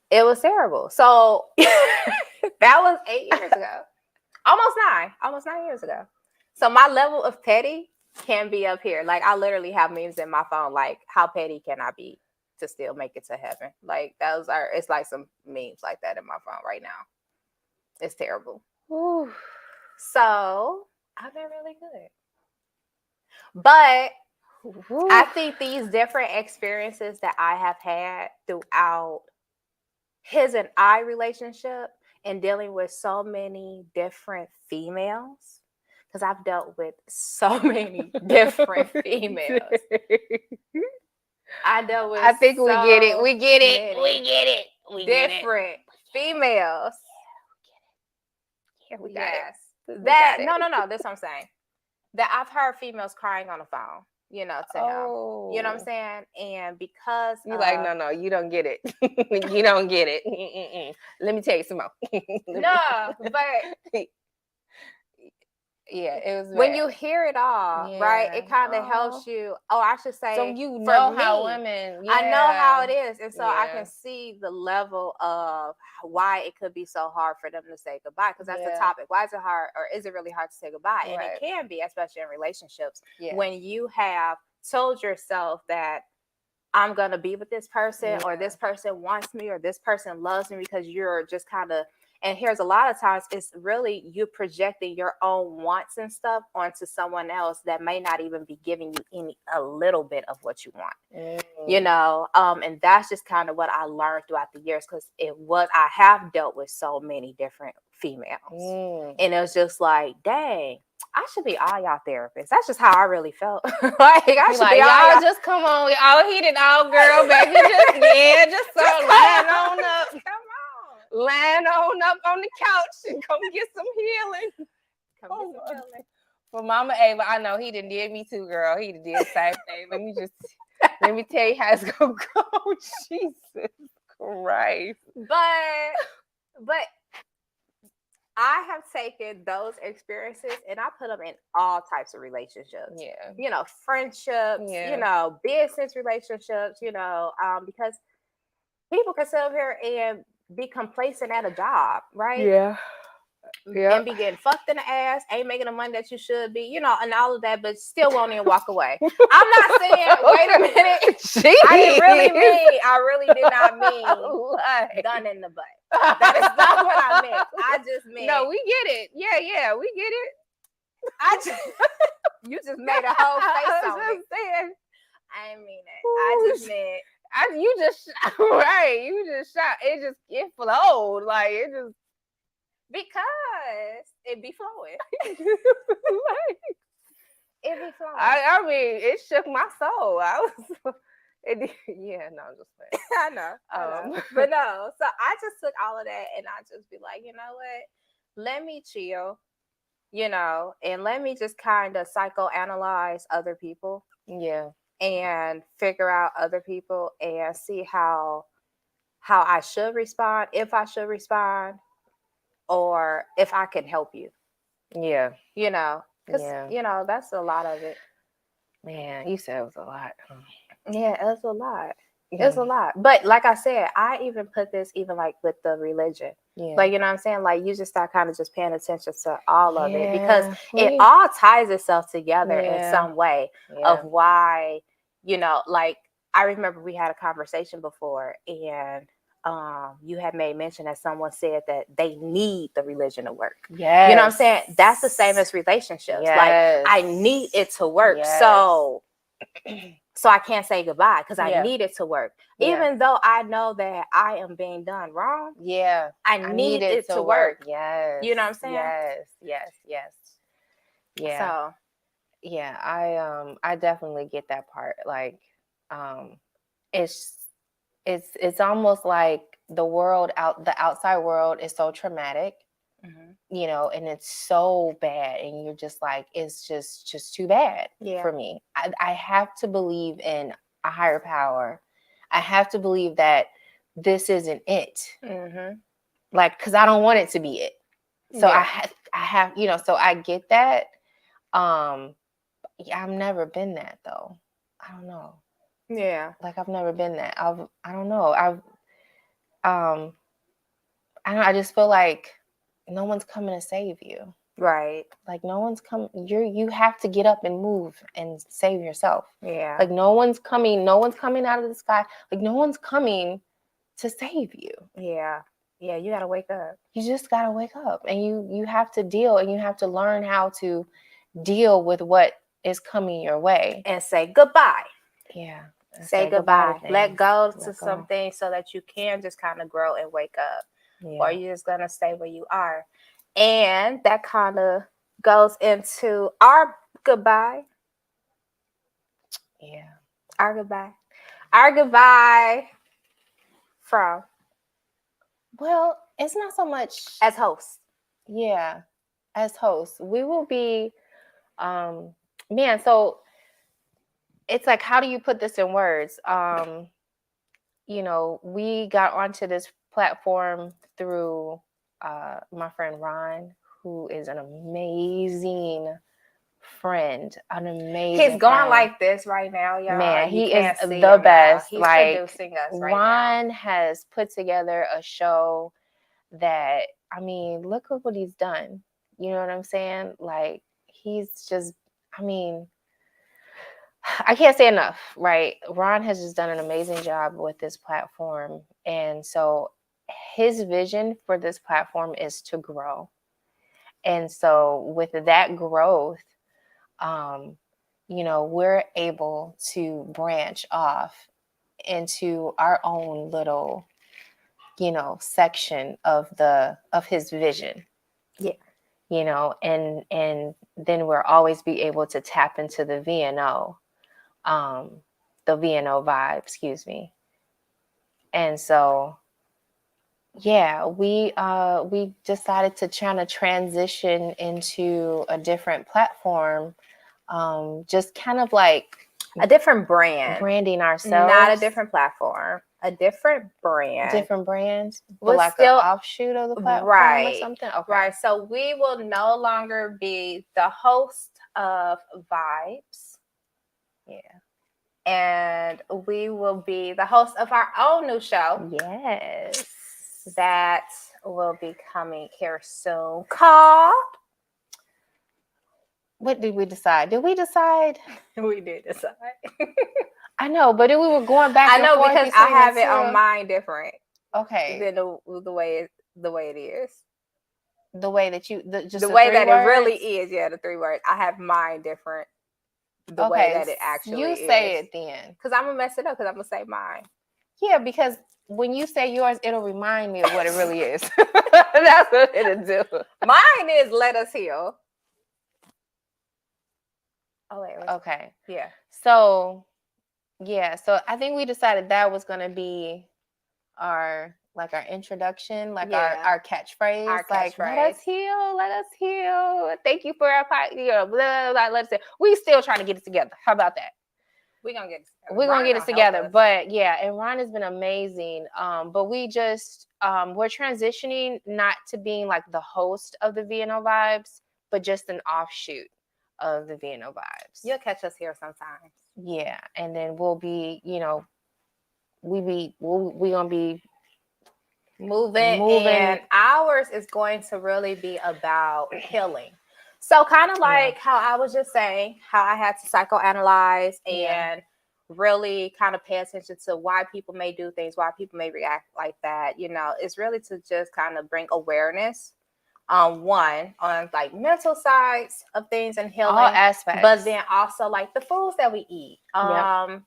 It was terrible. So that was 8 years ago. Almost 9 years ago. So my level of petty can be up here. Like I literally have memes in my phone, like how petty can I be to still make it to heaven? Like it's like some memes like that in my phone right now. It's terrible. Ooh. So I've been really good. But Ooh. I think these different experiences that I have had throughout his and I relationship and dealing with so many different females, because I've dealt with so many different females. I dealt with I think we get it. so We get it. many We get it. We get it. different females. Yeah, we got it. Yes. We That got it. no, this is what I'm saying. That I've heard females crying on the phone, you know, to him. You know what I'm saying? And because You like, no, you don't get it. You don't get it. Mm-mm-mm. Let me tell you some more. no, but yeah, it was when bad. you hear it all, right, it Yeah. kind of helps you. Oh, I should say, So you for know how me, women. I know how it yeah. is, and so I Yeah. can see the level of why it could be so hard for them to say goodbye. Because that's the Yeah. topic. Why is it hard, or is it really hard to say goodbye? And Right. it can be, especially in relationships, Yeah. when you have told yourself that I'm gonna be with this person, or Yeah. this person wants me, or this person loves me, because you're just kind of. And here's a lot of times it's really you projecting your own wants and stuff onto someone else that may not even be giving you a little bit of what you want. You know, and that's just kind of what I learned throughout the years, because I have dealt with so many different females, and it was just like, dang, I should be all y'all therapists. That's just how I really felt. Like I should be all y'all. Just come on, all heated, all girl, baby, just so line on up. Come on. Line on up on the couch and come get some healing. Come get some healing. For Mama Ava, I know he done did me too, girl. He done did the same thing. Let me tell you how it's gonna go. Jesus Christ. But I have taken those experiences and I put them in all types of relationships. Yeah. You know, friendships, Yeah. you know, business relationships, you know, because people can sit up here and be complacent at a job, right? Yeah. And be getting fucked in the ass, ain't making the money that you should be, you know, and all of that, but still won't even walk away. I'm not saying, wait a minute. I really did not mean gun in the butt. That is not what I meant. I just meant. No, we get it. Yeah, we get it. You just made a whole face on me. Saying. I didn't mean that. I just meant. You just right. You just shot. It flowed like it just. Because it be flowing. It be flowing. I mean, it shook my soul. Yeah, no, I'm just saying. I know. But no, so I just took all of that and I just be like, you know what? Let me chill, you know, and let me just kind of psychoanalyze other people. Yeah. And figure out other people and see how I should respond, if I should respond, or if I can help you. Yeah. You know, because, you know, that's a lot of it. Man, you said it was a lot. Yeah, it's a lot. Yeah. It's a lot. But like I said, I even put this even like with the religion. Yeah. Like, you know what I'm saying? Like, you just start kind of just paying attention to all of it, because Yeah. it all ties itself together in some way of why, you know, like, I remember we had a conversation before and you had made mention that someone said that they need the religion to work. Yeah. You know what I'm saying? That's the same as relationships. Yes. Like, I need it to work. Yes. So I can't say goodbye because I Yeah. need it to work. Yeah. Even though I know that I am being done wrong. Yeah. I need it to work. Yes. You know what I'm saying? Yes. Yeah. So yeah, I definitely get that part. Like, it's almost like the outside world is so traumatic Mhm. you know, and it's so bad, and you're just like, it's just too bad Yeah. for me. I have to believe in a higher power. I have to believe that this isn't it, Mhm. like, because I don't want it to be it. So Yeah. I have, you know, so I get that. Yeah, I've never been that though. I don't know. Yeah. Like, I've never been that. I don't know. Um I just feel like no one's coming to save you. Right. Like, no one's coming. You have to get up and move and save yourself. Yeah. Like, no one's coming out of the sky. Like, no one's coming to save you. Yeah. Yeah. You gotta wake up. You just gotta wake up, and you have to deal, and you have to learn how to deal with what is coming your way. And say goodbye. Yeah. And Say goodbye. to Let things. go to Let some go. things so that you can just kind of grow and wake up. Or Yeah. you're just gonna stay where you are. And that kind of goes into our goodbye. Yeah. Our goodbye. Our goodbye from Well, it's not so much as hosts. yeah, as hosts. We will be man, so it's like, how do you put this in words? You know, we got onto this platform through my friend Ron, who is an amazing friend, an amazing He's going friend. like this right now, y'all. Man, You he can't is see the him now. best. He's Like, producing us right now. Ron has put together a show that, I mean, look at what he's done. You know what I'm saying? Like, he's just, I mean, I can't say enough, right? Ron has just done an amazing job with this platform. And so his vision for this platform is to grow. And so with that growth, you know, we're able to branch off into our own little, you know, section of his vision. Yeah. You know, and then we'll always be able to tap into the VNO vibe, excuse me. And so, yeah, we decided to kind of transition into a different platform, just kind of like A different brand. branding ourselves. Not a different platform. A different brand. Different brands, but We're like still- an offshoot of the platform or Right. something. Okay. Right. So we will no longer be the host of Vibes. Yeah. And we will be the host of our own new show Yes. that will be coming here soon, called What did we decide? Did we decide? We did decide. I know, but then we were going back. I and know forth because I between have the it on two. mine different Okay, than the way it is. the way that you just The way three that words? it really is, yeah, the 3 words. I have mine different. The way that it actually you is. say it then. Because I'm gonna mess it up because I'm gonna say mine. Yeah, because when you say yours, it'll remind me of what it really is. That's what it'll do. Mine is Let Us Heal. Oh wait. Okay. Yeah. So, yeah. So I think we decided that was gonna be our introduction, like Yeah. our catchphrase. Our Like, catchphrase. let us heal, let us heal. Thank you for our you know, blah, blah, blah, let us heal. We still trying to get it together. How about that? We're gonna get it together. We're gonna Ron get it help together. us. But yeah, and Ron has been amazing. But we just we're transitioning not to being like the host of the VNO Vibes, but just an offshoot of the VNO Vibes. You'll catch us here sometimes. Yeah, and then we'll be, you know, we gonna be Moving, Moving. and ours is going to really be about healing. So kind of like how I was just saying, how I had to psychoanalyze and really kind of pay attention to why people may do things, why people may react like that. You know, it's really to just kind of bring awareness on like mental sides of things and healing, all aspects. but then also like the foods that we eat.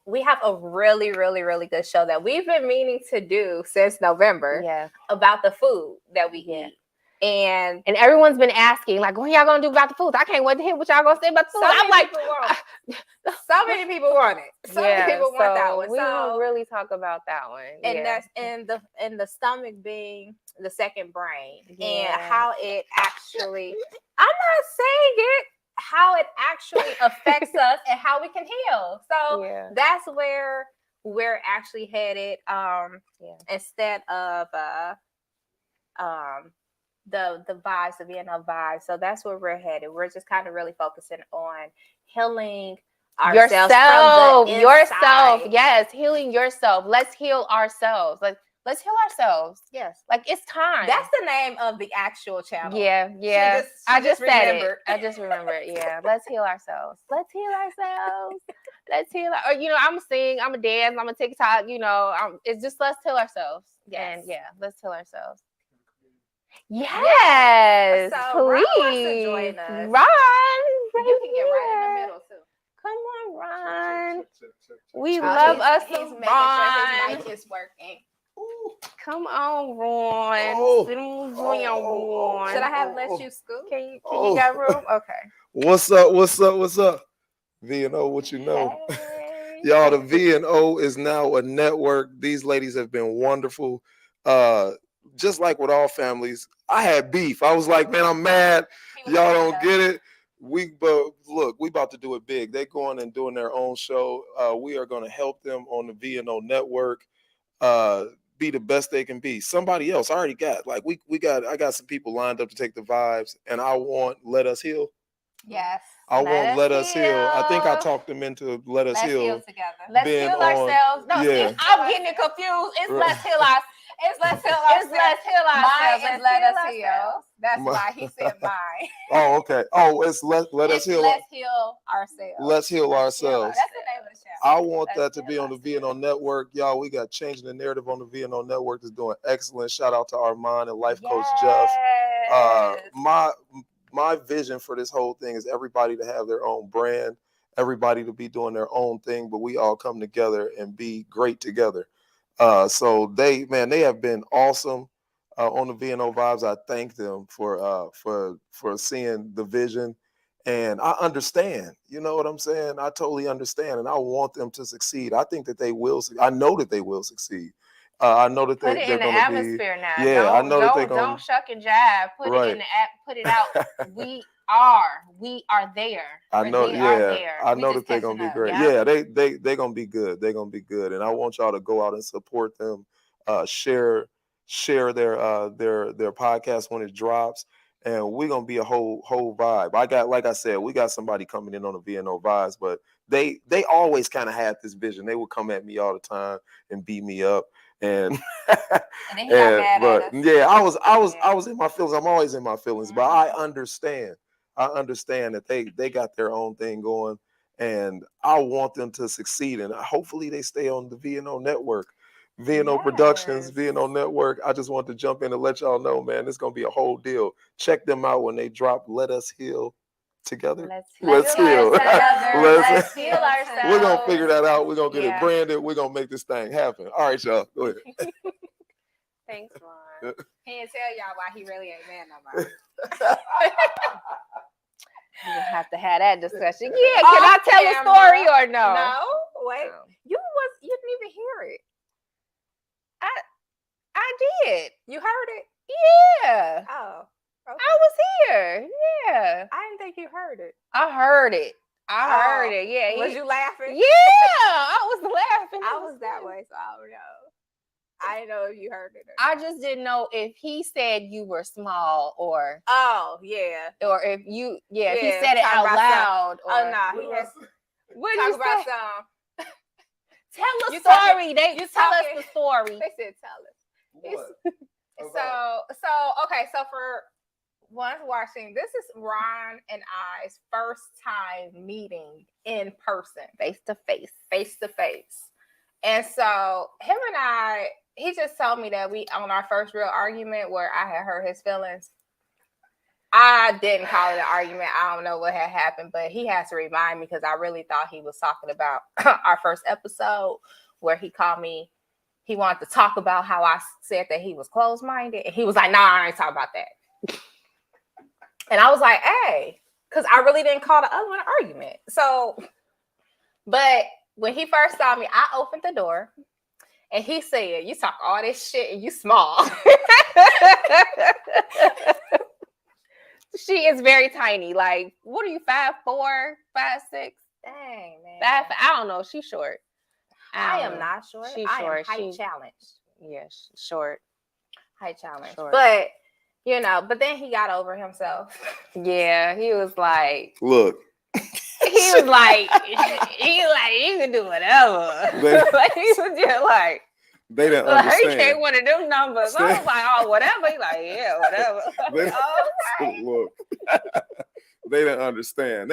We have a really, really, really good show that we've been meaning to do since November yeah, about the food that we Yeah. eat. And And everyone's been asking, like, what y'all gonna do about the food? I can't wait to hear what y'all gonna say about the food. I'm like, so many people want it. So many people want that one. We don't So really talk about that one. and that's in the stomach being the second brain and Yeah. how it actually, I'm not saying it, how it actually affects us and how we can heal. So Yeah. that's where we're actually headed. Instead of the vibes, the VNO vibes. So that's where we're headed. We're just kind of really focusing on healing ourselves yourself, from the yourself. inside. Yes, healing yourself. Let's heal ourselves. Like, let's heal ourselves. Yes. Like, it's time. That's the name of the actual channel. Yeah. She I just said remembered. it. I just remembered. Yeah. Let's heal ourselves. Let's heal ourselves. Let's heal. Or, I'm a sing. I'm a dance. I'm a TikTok. It's just let's heal ourselves. Yes. And let's heal ourselves. Yes. So please. Ron wants to join us. Ron. You can get right in the middle too. Come on, Ron. Check. We love us He's some making Ron. sure his mic is working. Come on, Ron. Oh. Sit on Ron. Should I have let you scoop? Can you got room? Okay. What's up? V&O, what you know? Hey. Y'all, the V&O is now a network. These ladies have been wonderful. Just like with all families, I had beef. I was like, man, I'm mad. Y'all don't get it. But look, we about to do it big. They're going and doing their own show. We are going to help them on the V&O network. Be the best they can be. Somebody else I already got. Like I got some people lined up to take the vibes, and I want Let Us Heal. Yes. I want Let Us Heal. I think I talked them into Let Us Let's Heal. heal together. Let's Being heal on- ourselves. No, yeah. I'm getting it confused. It's Right. let's heal ourselves. It's let's heal It's ourselves. let's heal Mine ourselves. is let us heal. ourselves. That's My- why he said mine. Oh, okay. Oh, it's let us It's heal. Let's heal ourselves. Let's heal ourselves. That's the name of the show. I want Let's that to heal be on the ourselves. VNO network. Y'all, we got Changing the Narrative on the VNO network is doing excellent. Shout out to Armand and Life Coach Jeff. My vision for this whole thing is everybody to have their own brand, everybody to be doing their own thing, but we all come together and be great together. So they have been awesome on the VNO vibes. I thank them for seeing the vision, and I understand. You know what I'm saying? I totally understand, and I want them to succeed. I think that they will. I know that they will succeed. I know that Put it they're in the going to be. atmosphere now. Yeah, I know that they're don't gonna- shuck and jive. Put it in the app. Put it out. We are there. I know, We are yeah. there. I We know just that they're catching gonna be up. great. Yep. Yeah, they're gonna be good. They're gonna be good. And I want y'all to go out and support them. Share their podcast when it drops. And we're gonna be a whole vibe. Like I said, we got somebody coming in on the VNO vibes, but they always kind of had this vision. They would come at me all the time and beat me up. And And then he got mad at us. yeah, I was Yeah. in my feelings. I'm always in my feelings, but I understand. I understand that they got their own thing going, and I want them to succeed. And hopefully they stay on the VNO network, VNO Productions, Yes. VNO network. I just want to jump in and let y'all know, man, it's gonna be a whole deal. Check them out when they drop Let Us Heal Together. Let's heal. Let's heal ourselves. We're gonna figure that out. We're gonna get Yeah. it branded. We're gonna make this thing happen. All right, y'all. Go ahead. Thanks, Ron. He didn't tell y'all why he really ain't man no more. We have to have that discussion. Yeah, can I Off tell a camera. story or no? No, wait. No. You didn't even hear it. I did. You heard it? Yeah. Oh. Okay. I was here. Yeah. I didn't think you heard it. I heard it. I Oh. heard it. Yeah. Was you laughing? Yeah. I was laughing. I was that way, so I don't know. I didn't know if you heard it. Or I not. just didn't know if he said you were small or Oh, yeah. if you if he Yeah, said it talk out about loud or Oh, no. He has what did talk you about say? some. Tell a You story. talking- They you tell talking- us the story. They said tell us. What? So for ones watching, this is Ron and I's first time meeting in person, face to face. And so him and I, he just told me that we on our first real argument where I had hurt his feelings. I didn't call it an argument. I don't know what had happened, but he has to remind me because I really thought he was talking about our first episode where he called me. He wanted to talk about how I said that he was closed-minded. And he was like, nah, I ain't talking about that. And I was like, hey, because I really didn't call the other one an argument. So, but when he first saw me, I opened the door and he said, you talk all this shit and you small. She is very tiny. Like, what are you, 5'4", 5'6"? Dang, man. I don't know. She's short. I don't am know. not short. She's I short. am height She's- challenged. Yeah, short. Height challenged. Short. But, you know, but then he got over himself. Yeah, he was like, Look, you can do whatever. Like, he was just like, they didn't he understand. can't one of them numbers. I was like, oh, whatever. He's like, yeah, whatever. They- Okay. Look, they didn't understand.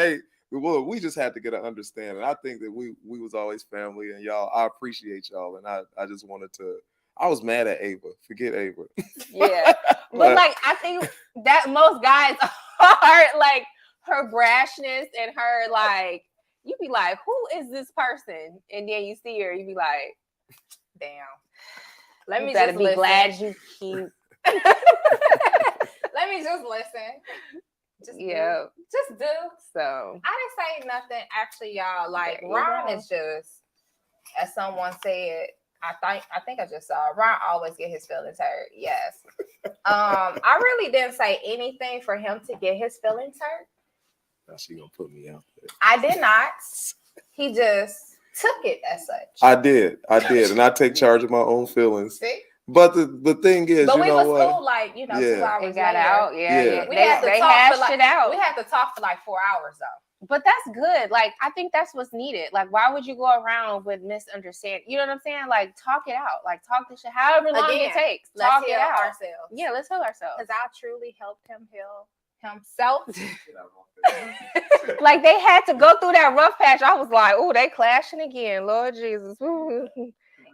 We just had to get an understanding. I think that we was always family, and y'all, I appreciate y'all, and I just wanted to. I was mad at Ava. Forget Ava. Yeah. But like, I think that most guys are like, her brashness and her, like, you be like, who is this person? And then you see her, you be like, Damn. Let you me better just be listen. glad you keep. Let me just listen. Just Yeah. do. Just do. So I didn't say nothing. Actually, y'all, like There you Ron go. is just, as someone said, I think I just saw Ron always get his feelings hurt. Yes. I really didn't say anything for him to get his feelings hurt. Now she gonna put me out there. I did not. He just took it as such. I did, and I take charge of my own feelings. See? But the thing is, But you we know was what? cool, like, you know, Yeah. 2 hours it got later. out. Yeah. Yeah. We had to They talk hashed for like, it out. We had to talk for like 4 hours though. But that's good. Like, I think that's what's needed. Like, why would you go around with misunderstanding? You know what I'm saying? Like, talk it out. Like, talk this shit. However long Again, it takes. Let's Talk heal it out. ourselves. Yeah, let's heal ourselves. Because I truly helped him heal himself. Like, they had to go through that rough patch. I was like, oh, they clashing again. Lord Jesus.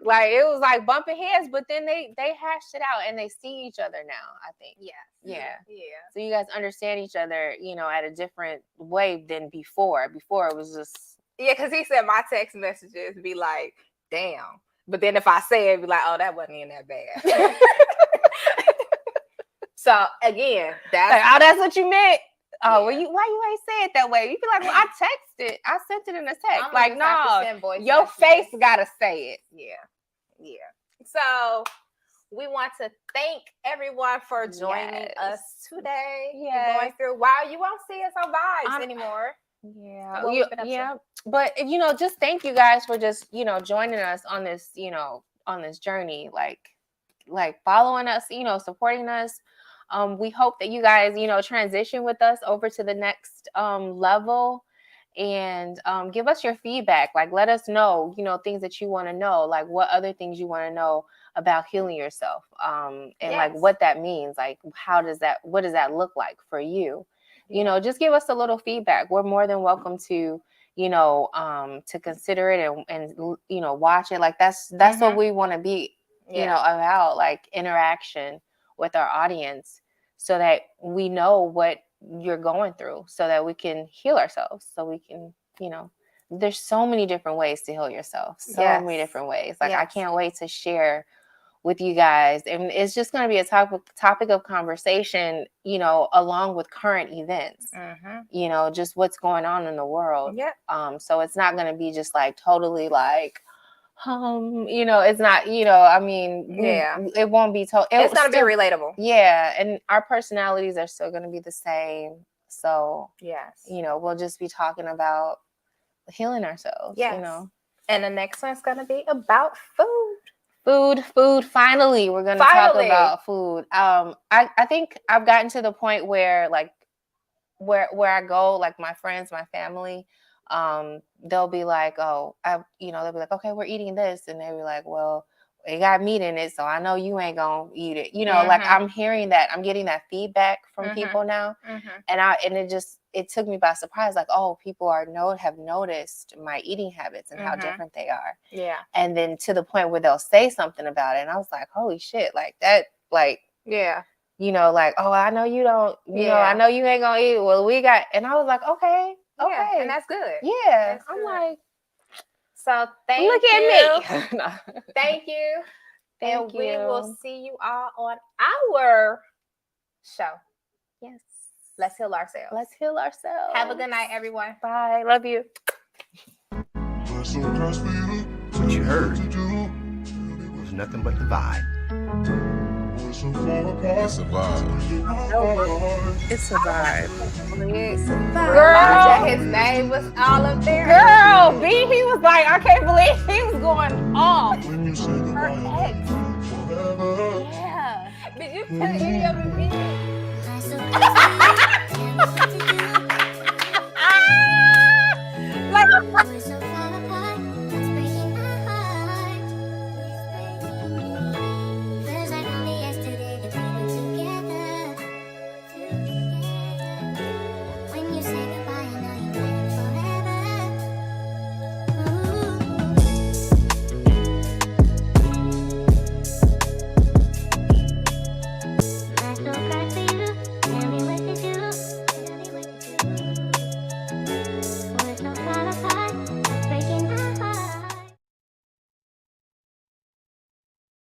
Like, it was like bumping heads, but then they hashed it out and they see each other now, I think. Yeah. Yeah. Yeah. So you guys understand each other, you know, at a different way than before. Before it was just, Yeah, because he said my text messages be like, damn. But then if I say it, be like, oh, that wasn't even that bad. So again, that's like, oh, that's what you meant. Oh, well, Yeah. why you ain't say it that way? You be like, well, I texted. I sent it in a text. I'm Like, gonna just have to no, send voice your messages. face gotta say it. Yeah. Yeah. So we want to thank everyone for joining us today. and Yes. Going through. Wow, you won't see us on Vibes I'm- anymore. Yeah, What we've been up to. yeah. But you know, just thank you guys for just, you know, joining us on this, you know, on this journey, like following us, you know, supporting us. We hope that you guys, you know, transition with us over to the next level, and give us your feedback. Like, let us know, you know, things that you want to know, like what other things you want to know about healing yourself, and like Yes. what that means, like what does that look like for you? You know, just give us a little feedback. We're more than welcome to, you know, to consider it and you know, watch it. Like that's what we want to be, you know, about, like interaction with our audience, so that we know what you're going through, so that we can heal ourselves, so we can, you know, there's so many different ways to heal yourself, so many Yes. different ways. Like, I Yes. can't wait to share with you guys, and it's just going to be a topic of conversation, you know, along with current events, you know, just what's going on in the world. Yeah. So it's not going to be just like totally like, you know, it's not, you know, I mean, Yeah. it won't be told. It's gonna be relatable. Yeah, and our personalities are still going to be the same. So, Yes. you know, we'll just be talking about healing ourselves. Yes. You know, And the next one's gonna be about food. food. Finally, we're going to talk Finally. about food. I think I've gotten to the point where, like, where I go, like my friends, my family, they'll be like, oh, you know, they'll be like, okay, we're eating this, and they'll be like, well, it got meat in it, so I know you ain't gonna eat it. You know, like, I'm hearing that, I'm getting that feedback from people now, and it took me by surprise. Like, oh, people have noticed my eating habits and how different they are. Yeah. And then to the point where they'll say something about it, and I was like, holy shit, like that, like, Yeah. you know, like, oh, I know you don't, you know, Yeah. I know you ain't gonna eat it. Well, we got, and I was like, okay, Yeah. And that's good. yeah. That's I'm good. like, So thank look you. at me. No. Thank you. Thank and we will you. see you all on our show. Yes. Let's heal ourselves. Let's heal ourselves. Have a good night, everyone. Bye. Love you. What you heard was nothing but the vibe. It's a vibe. It's a vibe. Girl, his name was all up there. Girl, B, he was like, I can't believe he was going off. Her ex. Yeah. Did you put any of it in? I'm so